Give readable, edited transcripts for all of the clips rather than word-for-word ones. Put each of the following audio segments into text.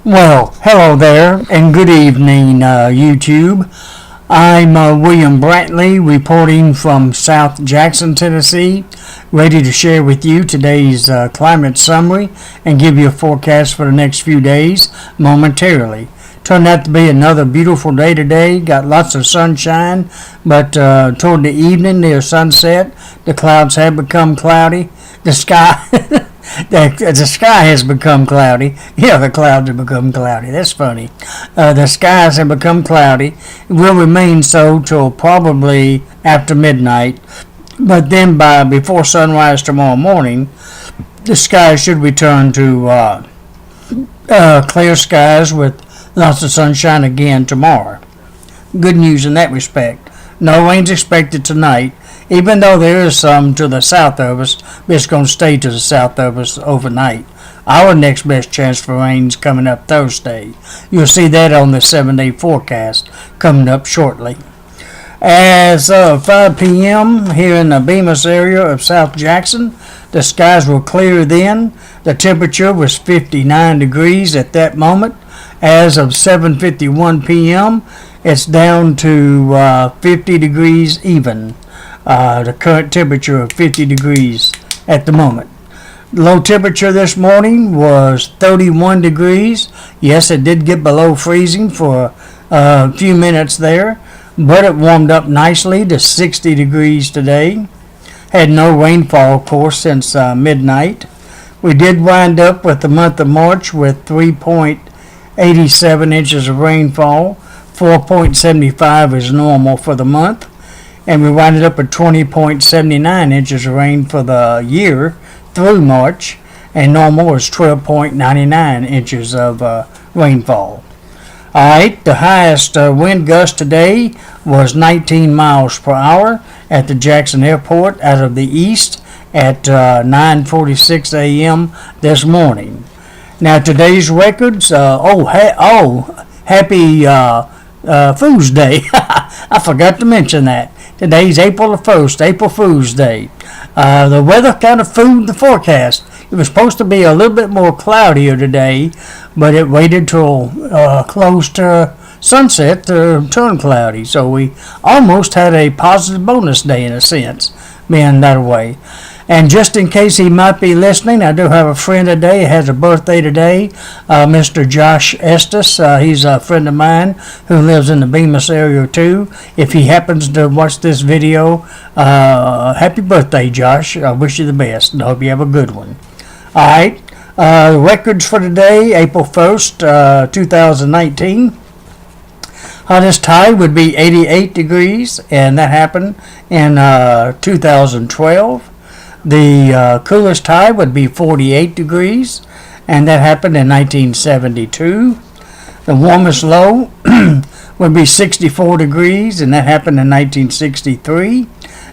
Well, hello there, and good evening, YouTube. I'm William Brantley, reporting from South Jackson, Tennessee, ready to share with you today's climate summary and give you a forecast for the next few days momentarily. Turned out to be another beautiful day today. Got lots of sunshine, but toward the evening near sunset, the clouds have become cloudy. The sky the sky has become cloudy. Yeah, the clouds have become cloudy. That's funny. The skies have become cloudy. It will remain so till probably after midnight. But then before sunrise tomorrow morning, the skies should return to clear skies with lots of sunshine again tomorrow. Good news in that respect. No rain's expected tonight, even though there is some to the south of us, but it's going to stay to the south of us overnight. Our next best chance for rain's coming up Thursday. You'll see that on the 7-day forecast coming up shortly. As of 5 p.m. here in the Bemis area of South Jackson, the skies were clear then. The temperature was 59 degrees at that moment. As of 7:51 p.m., it's down to 50 degrees even. The current temperature of 50 degrees at the moment. Low temperature this morning was 31 degrees. Yes, it did get below freezing for a few minutes there, but it warmed up nicely to 60 degrees today. Had no rainfall, of course, since midnight. We did wind up with the month of March with 3.87 inches of rainfall. 4.75 is normal for the month. And we winded up at 20.79 inches of rain for the year through March, and normal is 12.99 inches of rainfall. Alright, the highest wind gust today was 19 miles per hour at the Jackson Airport out of the east at 9:46 a.m. this morning. Now today's records, happy Fool's Day. I forgot to mention that. Today's April the 1st, April Fool's Day. The weather kind of fooled the forecast. It was supposed to be a little bit more cloudier today, but it waited till close to sunset to turn cloudy. So we almost had a positive bonus day in a sense, being that way. And just in case he might be listening, I do have a friend today. He has a birthday today, Mr. Josh Estes. He's a friend of mine who lives in the Bemis area too. If he happens to watch this video, happy birthday, Josh. I wish you the best and I hope you have a good one. All right, records for today, April 1st, 2019. Hottest high would be 88 degrees, and that happened in 2012. The coolest high would be 48 degrees, and that happened in 1972. The warmest low would be 64 degrees, and that happened in 1963.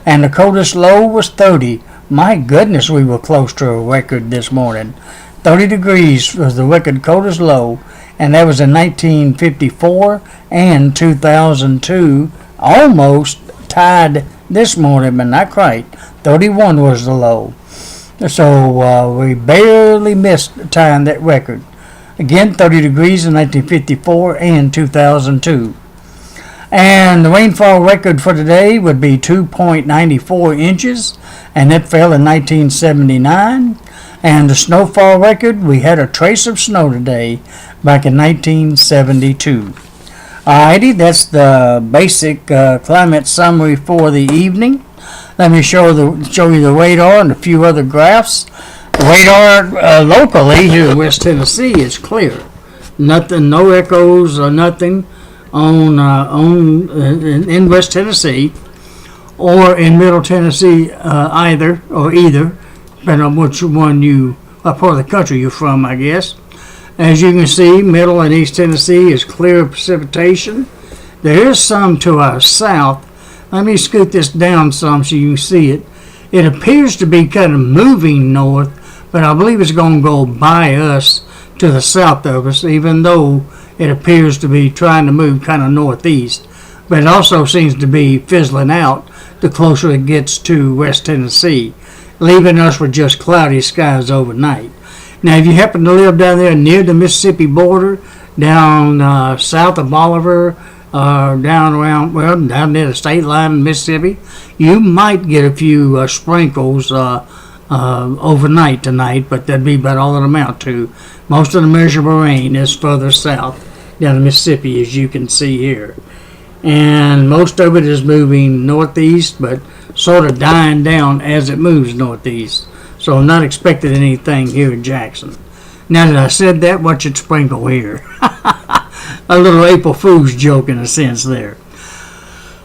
And the coldest low was 30. My goodness, we were close to a record this morning. 30 degrees was the record coldest low, and that was in 1954 and 2002. Almost tied this morning, but not quite. 31 was the low. So we barely missed tying that record. Again, 30 degrees in 1954 and 2002. And the rainfall record for today would be 2.94 inches, and that fell in 1979. And the snowfall record, we had a trace of snow today back in 1972. Alrighty, that's the basic climate summary for the evening. Let me show you the radar and a few other graphs. The radar locally here in West Tennessee is clear. Nothing, no echoes or nothing in West Tennessee or in Middle Tennessee either, depending on which one what part of the country you're from, I guess. As you can see, Middle and East Tennessee is clear of precipitation. There is some to our south. Let me scoot this down some so you can see it. It appears to be kind of moving north, but I believe it's going to go by us to the south of us, even though it appears to be trying to move kind of northeast. But it also seems to be fizzling out the closer it gets to West Tennessee, leaving us with just cloudy skies overnight. Now, if you happen to live down there near the Mississippi border, down south of Bolivar, down near the state line in Mississippi, you might get a few sprinkles overnight tonight, but that'd be about all it amount to. Most of the measurable rain is further south down the Mississippi, as you can see here. And most of it is moving northeast, but sort of dying down as it moves northeast. So I'm not expecting anything here in Jackson. Now that I said that, watch it sprinkle here. A little April Fool's joke in a sense there.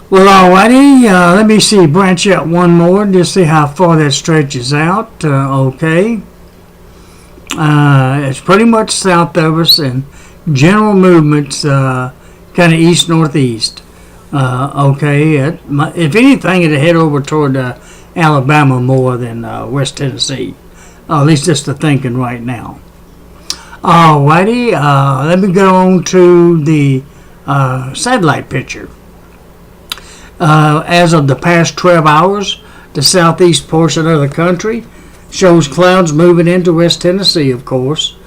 Well, alrighty, let me see, branch out one more, just see how far that stretches out. Okay. It's pretty much south of us, and general movements kind of east-northeast. Okay, if anything, it'll head over toward Alabama more than West Tennessee. At least that's the thinking right now. Alrighty, let me go on to the satellite picture. As of the past 12 hours, the southeast portion of the country shows clouds moving into West Tennessee, of course.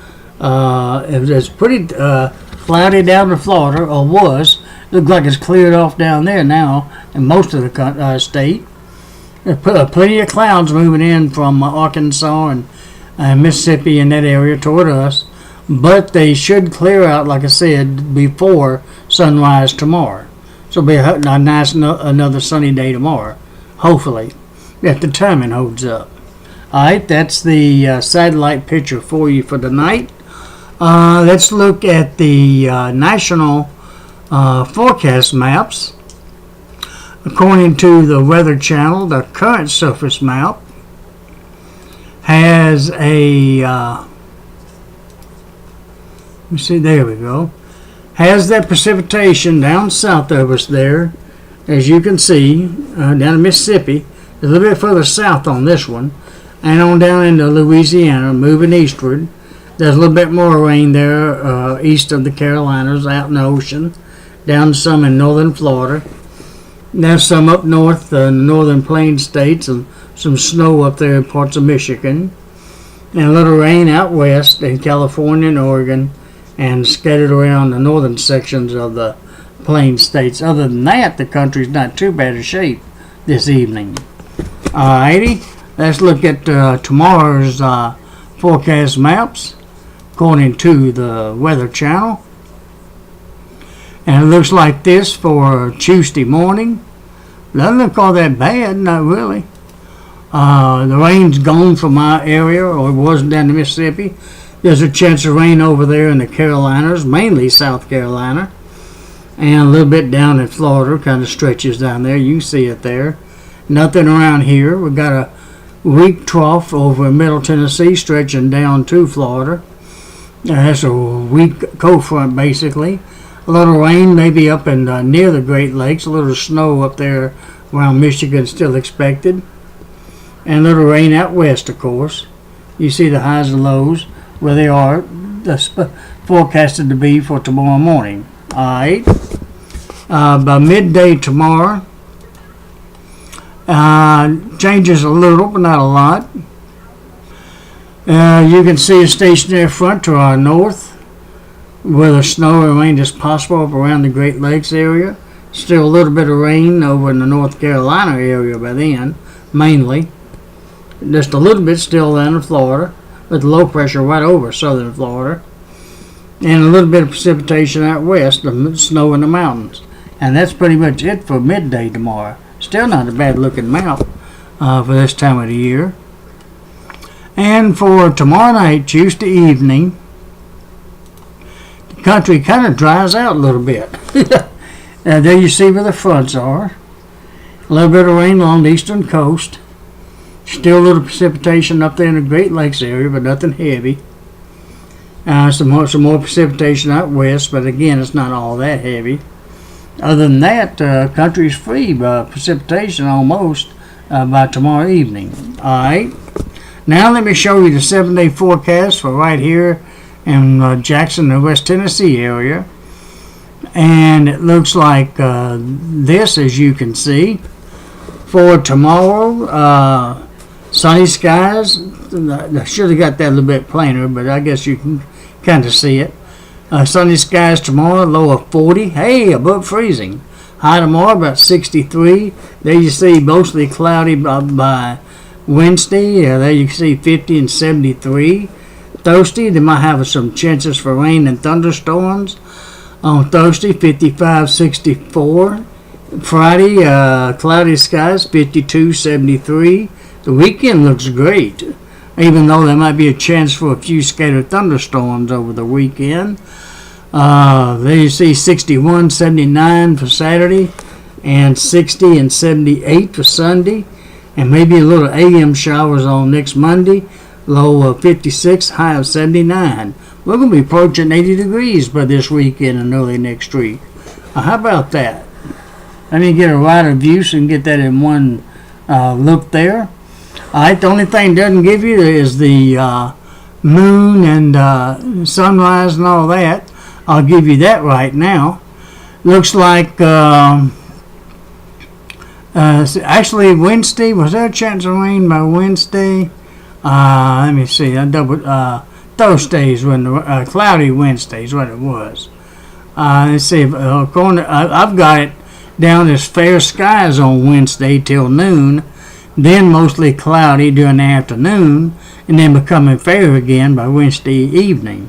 It's pretty cloudy down in Florida, or was. Looks like it's cleared off down there now in most of the state. There's plenty of clouds moving in from Arkansas and Mississippi and that area toward us, but they should clear out, like I said, before sunrise tomorrow. So it'll be a nice another sunny day tomorrow, hopefully, if the timing holds up. Alright, that's the satellite picture for you for tonight. Let's look at the national forecast maps. According to the Weather Channel, the current surface map has a there we go. Has that precipitation down south of us there, as you can see, down in Mississippi, a little bit further south on this one, and on down into Louisiana, moving eastward. There's a little bit more rain there east of the Carolinas, out in the ocean, down some in northern Florida. There's some up north, the northern plains states, and some snow up there in parts of Michigan, and a little rain out west in California and Oregon, and scattered around the northern sections of the plain states. Other than that, the country's not too bad a shape this evening. Alrighty, let's look at tomorrow's forecast maps according to the Weather Channel. And it looks like this for Tuesday morning. Doesn't look all that bad, not really. The rain's gone from my area, or it wasn't down in Mississippi. There's a chance of rain over there in the Carolinas, mainly South Carolina, and a little bit down in Florida, kind of stretches down there. You can see it there. Nothing around here. We've got a weak trough over in Middle Tennessee stretching down to Florida. That's a weak cold front, basically. A little rain maybe up in near the Great Lakes. A little snow up there around Michigan still expected. And a little rain out west, of course. You see the highs and lows where they are forecasted to be for tomorrow morning. Alright. By midday tomorrow, changes a little, but not a lot. You can see a stationary front to our north, where the snow and rain is possible up around the Great Lakes area. Still a little bit of rain over in the North Carolina area by then, mainly. Just a little bit still down in Florida, with low pressure right over southern Florida. And a little bit of precipitation out west, the snow in the mountains. And that's pretty much it for midday tomorrow. Still not a bad looking map for this time of the year. And for tomorrow night, Tuesday evening, the country kind of dries out a little bit. There you see where the fronts are. A little bit of rain along the eastern coast. Still a little precipitation up there in the Great Lakes area, but nothing heavy. Some more precipitation out west, but again, it's not all that heavy. Other than that, country's free by precipitation almost by tomorrow evening. Alright. Now let me show you the 7-day forecast for right here in Jackson, the West Tennessee area. And it looks like this, as you can see. For tomorrow, Sunny skies. I should have got that a little bit plainer, but I guess you can kind of see it. Sunny skies tomorrow, low of 40. Hey, above freezing. High tomorrow, about 63. There you see mostly cloudy by Wednesday. There you can see 50 and 73. Thursday, they might have some chances for rain and thunderstorms. On Thursday, 55, 64. Friday, cloudy skies, 52, 73. The weekend looks great, even though there might be a chance for a few scattered thunderstorms over the weekend. There you see 61, 79 for Saturday, and 60 and 78 for Sunday, and maybe a little AM showers on next Monday, low of 56, high of 79. We're going to be approaching 80 degrees by this weekend and early next week. How about that? Let me get a wider view so you can get that in one look there. Alright, the only thing it doesn't give you is the moon and sunrise and all that. I'll give you that right now. Looks like actually Wednesday, was there a chance of rain by Wednesday? Let me see. Thursdays when the cloudy Wednesdays what it was. Let's see. I've got it down as fair skies on Wednesday till noon, then mostly cloudy during the afternoon, and then becoming fair again by Wednesday evening.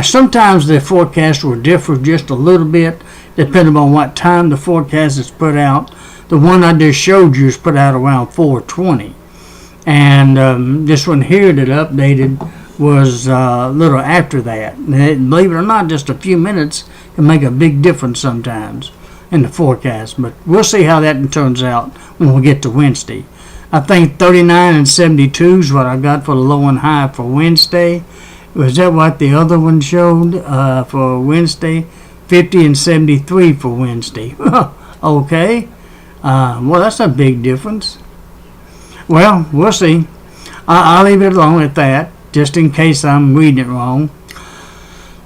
Sometimes the forecast will differ just a little bit depending on what time the forecast is put out. The one I just showed you is put out around 4:20, and this one here that updated was a little after that. And believe it or not, just a few minutes can make a big difference sometimes in the forecast, but we'll see how that turns out when we get to Wednesday. I think 39 and 72 is what I got for the low and high for Wednesday. Was that what the other one showed for Wednesday? 50 and 73 for Wednesday. Okay. Well, that's a big difference. Well, we'll see. I'll leave it alone at that, just in case I'm reading it wrong.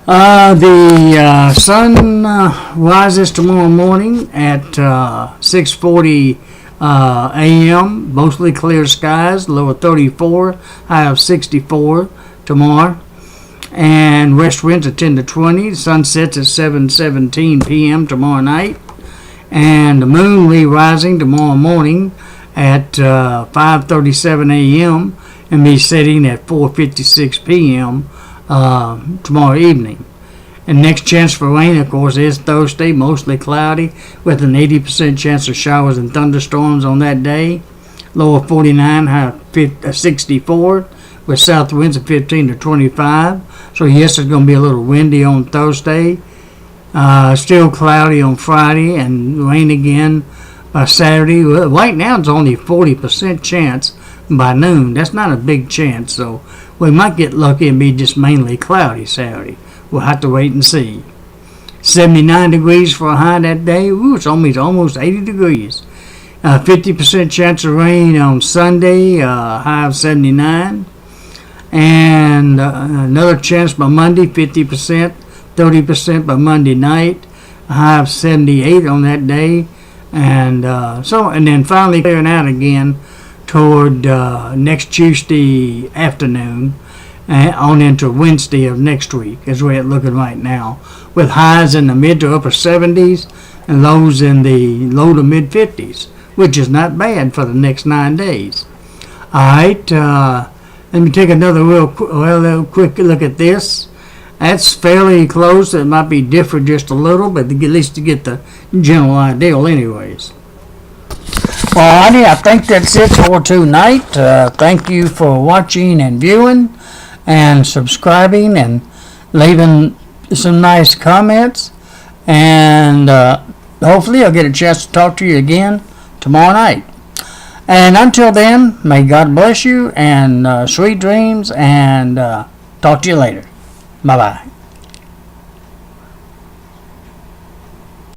The sun rises tomorrow morning at 6:40 a.m. Mostly clear skies, low of 34, high of 64 tomorrow. And west winds at 10 to 20. The sun sets at 7:17 p.m. tomorrow night. And the moon will be rising tomorrow morning at 5:37 a.m. and be setting at 4:56 p.m. Tomorrow evening. And next chance for rain, of course, is Thursday, mostly cloudy, with an 80% chance of showers and thunderstorms on that day. Low of 49, high of 64, with south winds of 15 to 25. So yes, it's going to be a little windy on Thursday. Still cloudy on Friday and rain again by Saturday. Right now it's only 40% chance by noon. That's not a big chance, so we might get lucky and be just mainly cloudy Saturday. We'll have to wait and see. 79 degrees for a high that day. Ooh, it's almost 80 degrees. 50% chance of rain on Sunday, high of 79. And another chance by Monday, 50%, 30% by Monday night, high of 78 on that day. And and then finally clearing out again toward next Tuesday afternoon on into Wednesday of next week is the way it's looking right now, with highs in the mid to upper 70s and lows in the low to mid 50s, which is not bad for the next 9 days. Alright, let me take another real quick look at this. That's fairly close. It might be different just a little, but at least to get the general idea anyways. Well, honey, I think that's it for tonight. Thank you for watching and viewing and subscribing and leaving some nice comments. And hopefully I'll get a chance to talk to you again tomorrow night. And until then, may God bless you and sweet dreams, and talk to you later. Bye-bye.